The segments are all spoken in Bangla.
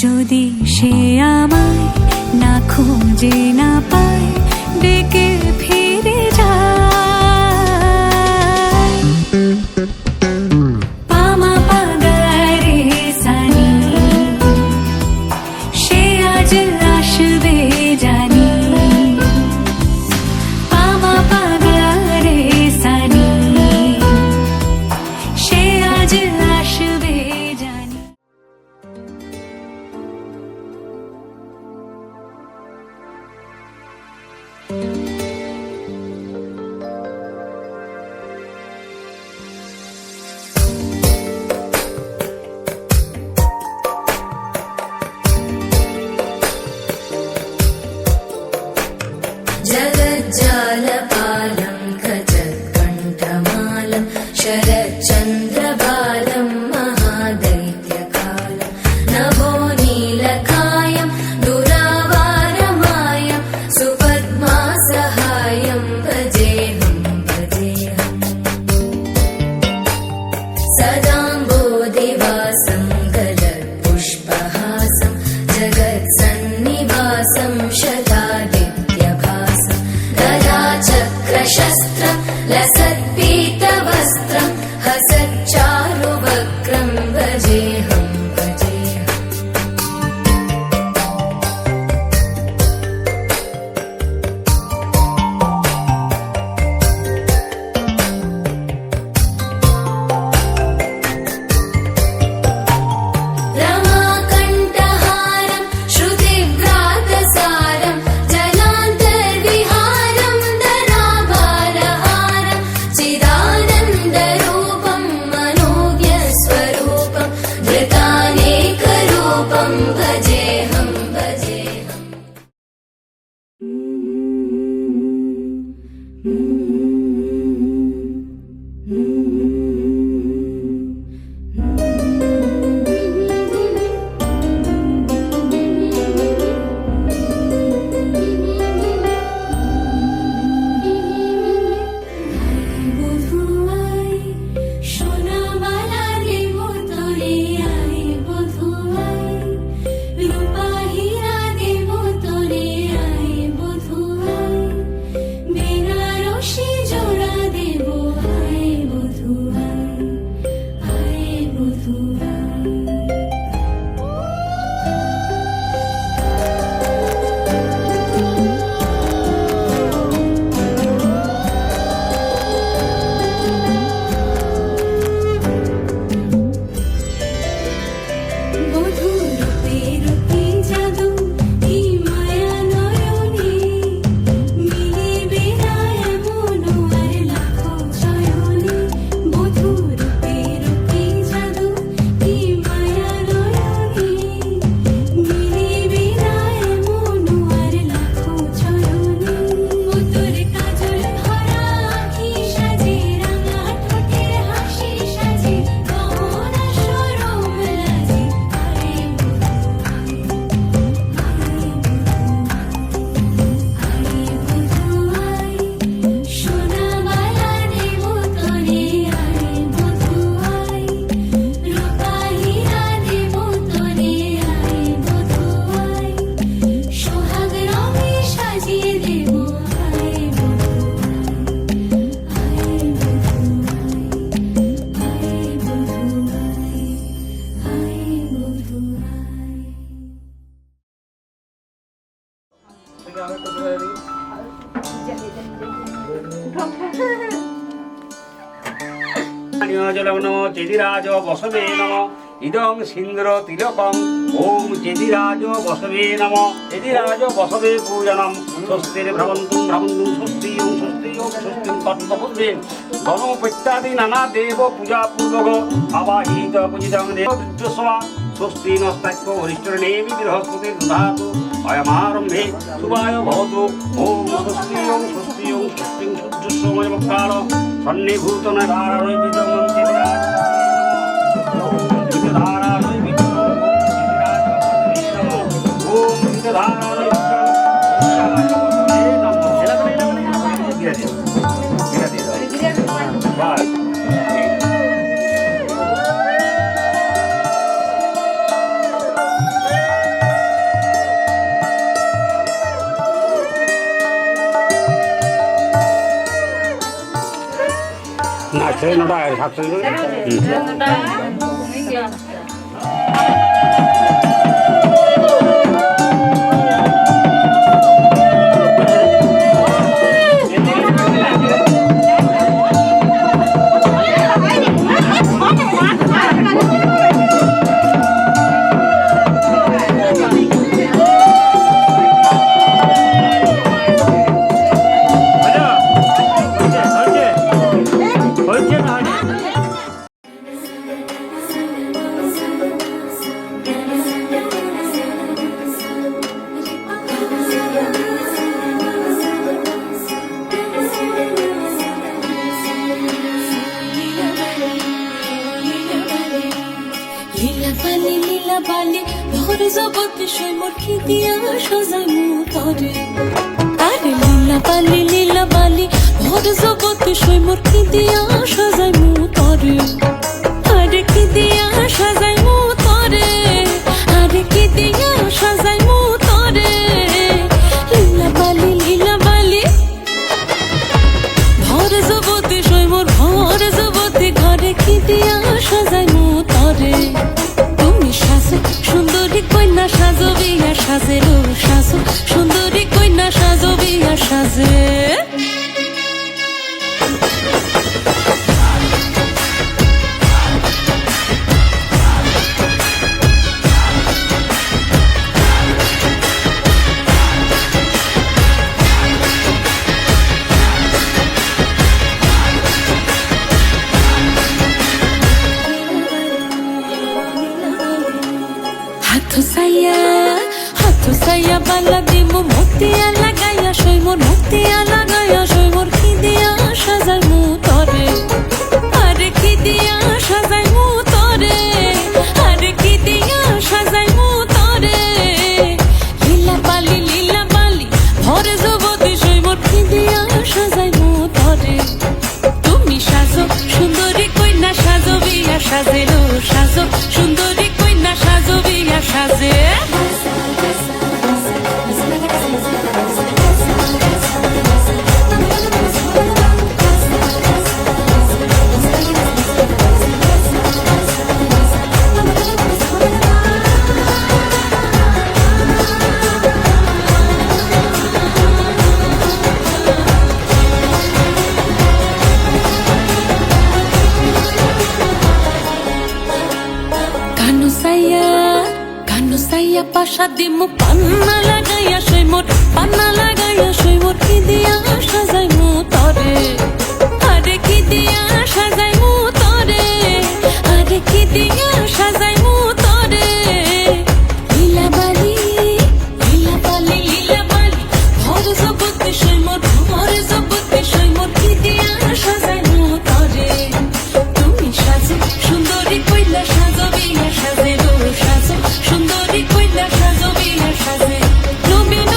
যদি সে আমায় না খুঁজে না পায় ডেকে ফিরে যায় পামা পাগারে সানি সে আজ আসবে জানি পামা পাগারে সানি সে আজ আসবে জানি जगज्जालपालं खचत्कण्ठमालं शरच्चन्द्रबालं महादैत्यकालं नभो नीलकायं दुरावारमायं सुपद्मासहायं भजेऽहं भजेऽहम् सदाम्बोधिवासं गलत्पुष्पहासं जगत्सन्निवासं शतादित्यभासं गदाचक्रशस्त्रं लसत्पीतवस्त्रं हसच्चारुवक्त्रं भजेऽहं भजेऽहम् रमाकण्ठहारं श्रुतिव्रातसारं জলং নম চেদিরাজ বসবে নম ইদং সিন্দ্র তিলকং ওম চেদিরাজ বসবে নম চেদিরাজ বসবে পূজনম স্বস্তির ভ্রমন্তুম ভ্রমন্তুম স্বস্তি ওম স্বস্তিং কর্মপূর্বে গণোপত্যাদি নানা দেব পূজা পূর্বক আবাহিত পূজিতং দেবসভা স্বস্তি নস্তাক্য অরিষ্টনেমি বৃহস্পতির দধাতু অয়মারম্ভে শুভায় ভবতু ওম স্বস্তি ওম স্বস্তি ওম স্বস্তিং সূর্যস্যময় কাল সন্নিভূত নারায়ণ বিজং চেদিরাজ ধারায় বিজং ওম ধারায় না ছেড়ে নটা সাতশো লীলা বালি ভোর জগতে সৈমর খিদিয়া সাজাইমু তরে আরে লীলা বালি ভোর জগতে সৈমর খিদিয়া সাজাইমু তরে আরে খিদিয়া সাজাইমু তরে আরে খিদিয়া সাজাইমু তরে লীলা বালি ভোর জগতে সৈমর ভোর জগতে ঘরে খিদিয়া সাজাইমু তরে সুন্দরী কন্যা সাজো বিয়া সাজে রো সাজো সুন্দরী কন্যা সাজো বিয়া সাজে হাথু সাইয়া বালা দিমু মতিয়া লাগাইয়া সইমোর মতিয়া লাগাইয়া সইমোর খিদিয়া সাজাইমু তরে আরে খিদিয়া সাজাইমু তরে আরে খিদিয়া সাজাইমু তরে লীলা বালি ভরে জগতে সইমোর খিদিয়া সাজাইমু তরে তুমি সাজো সুন্দরী কন্যা সাজো বিয়া সাজে রো সাজো সুন্দরী কন্যা সাজো বিয়া সাজে সাইয়া পাশা দিমু পান্না লাগাইয়া সইমোর পান্না লাগাইয়া সইমোর খিদিয়া সাজাইমু তরে আরে খিদিয়া সাজাইমু তরে আরে খিদিয়া সাজাইমু তরে লীলা বালি ভর জগতে সইমোর খিদিয়া সাজাইমু তরে তুমি সাজো সুন্দরী কইলা সাজো বিয়া সাজে রো সাজো সুন্দরী কইলা সাজো বিয়া সাজে নবীন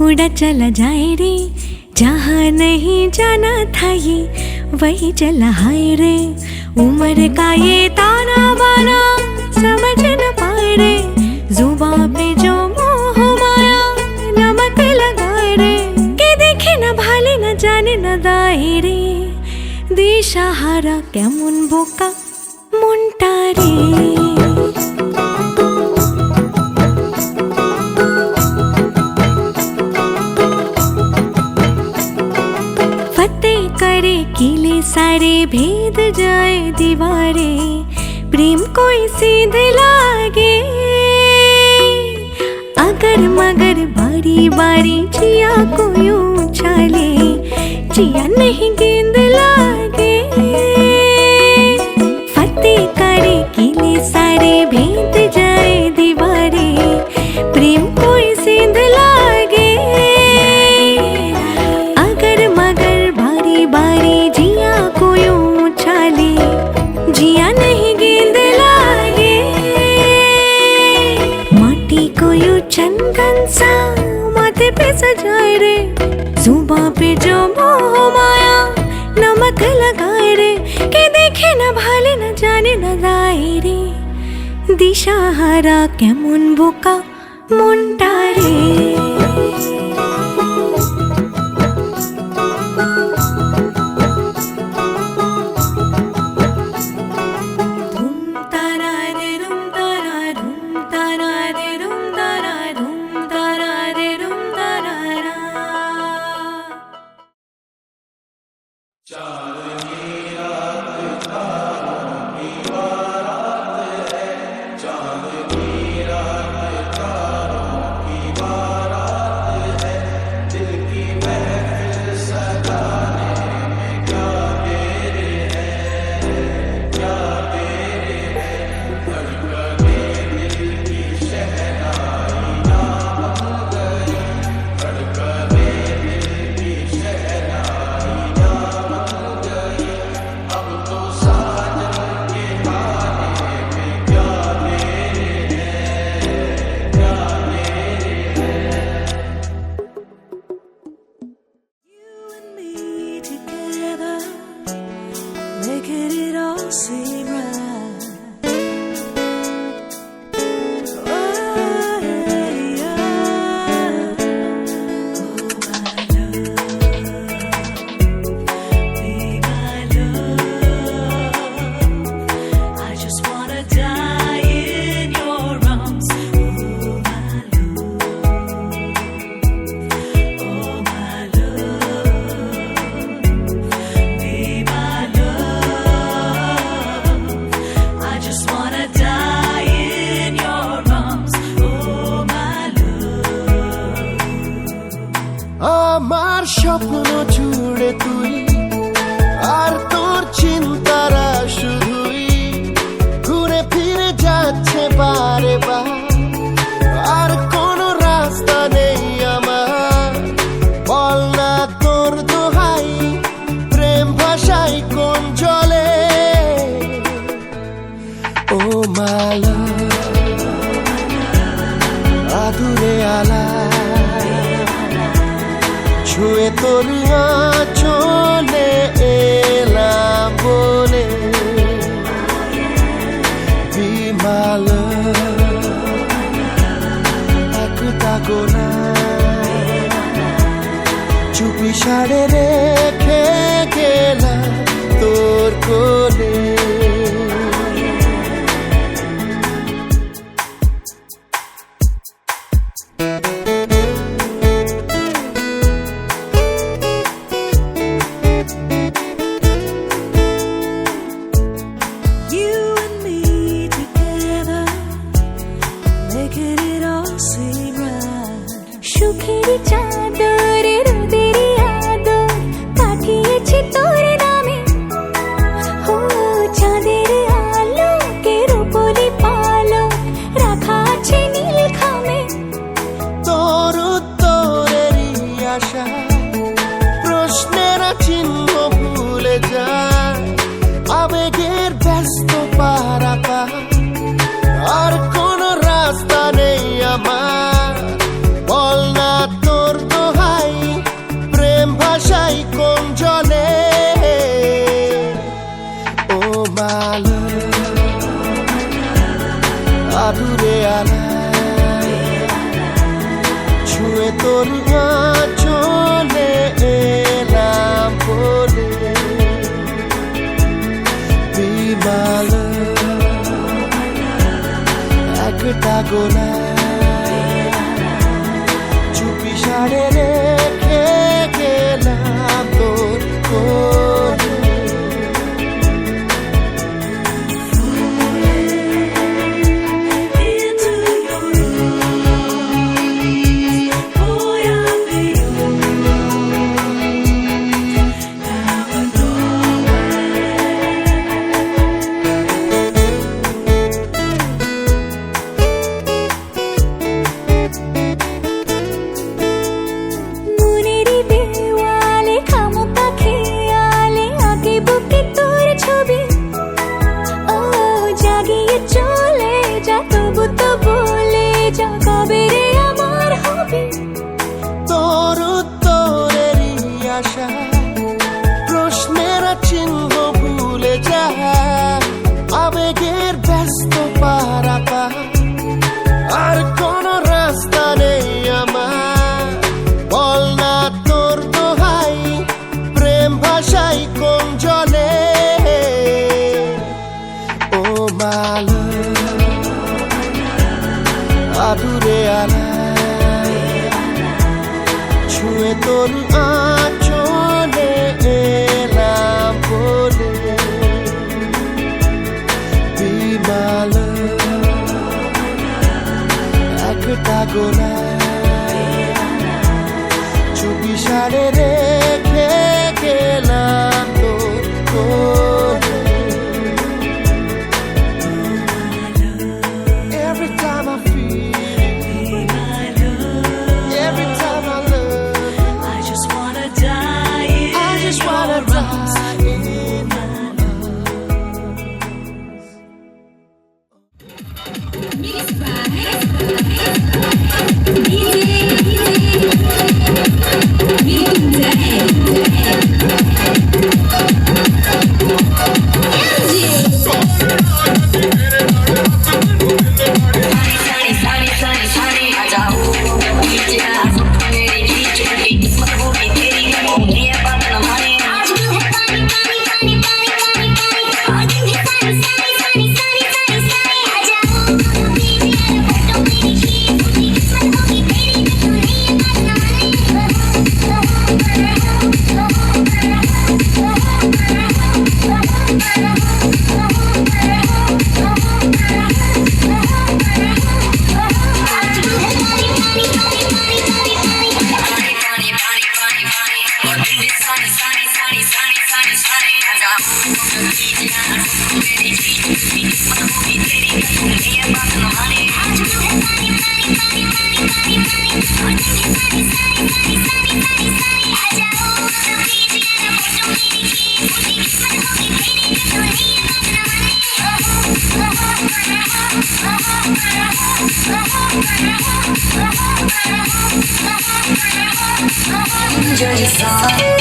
उड़ा चला जाए रे, जहाँ नहीं जाना था ये वही चला हाय रे। उम्र का ये ताना बाना समझ न पाए रे, जुबां पे जो मोह माया नमक लगाए रे। के देखे न भाले न जाने न दाए रे, दिशाहारा केमन बोका মনটা রে। फतेह करे किले सारे, भेद जाए दीवारे, प्रेम कोई सीधे लागे। अगर मगर बारी बारी जिया को यूं उछाले, जिया नहीं गेंद लागे। फतेह करे किले सारे, भेद जाए दीवारे, प्रेम कोई सीध लागे। अगर मगर बारी बारी जिया को यूं उछाले, जिया नहीं गेंद लागे। माटी को यूं चंदन सा माथे पे सजाए रे, जुबां पे जो मोह माया नमक लगाए रे। के देखे न भाले न जाने न दाए रे, दिशाहारा केमन बोका মনটা রে। আমার স্বপ্ন জুড়ে তুই, আর তোর চিন্তারা শুধুই ঘুরে ফিরে যাচ্ছে বারে বার। আর কোনো রাস্তা নেই আমার, বল না তোর দোহাই, প্রেম ভাষাই কোন জলে। ও মালা আদুরে আলা, ছুঁয়ে তোর চলে এলাম বলে। বিমাল একটা গোনা চুপি সাড়ে রেখে গেলাম তোর কোলে। গোনা চুপি সারে রেখে গেলাম তোর কোলে প্রশ্নের চিহ্ন ভুলে যা আবেগের ব্যস্ত পারাপা আর কোন রাস্তা নেই আমার বল না তোর দোহাই প্রেম ভাষাই কোন জলে ও মাল আদুরে আলা ছুঁয়ে তোর আঁচলে এলাম বলে বিমাল একটা গোনা চুপি সারে রেখে গেলাম তোর কোলে Every time I feel every time I love I just wanna die in Enjoy your song.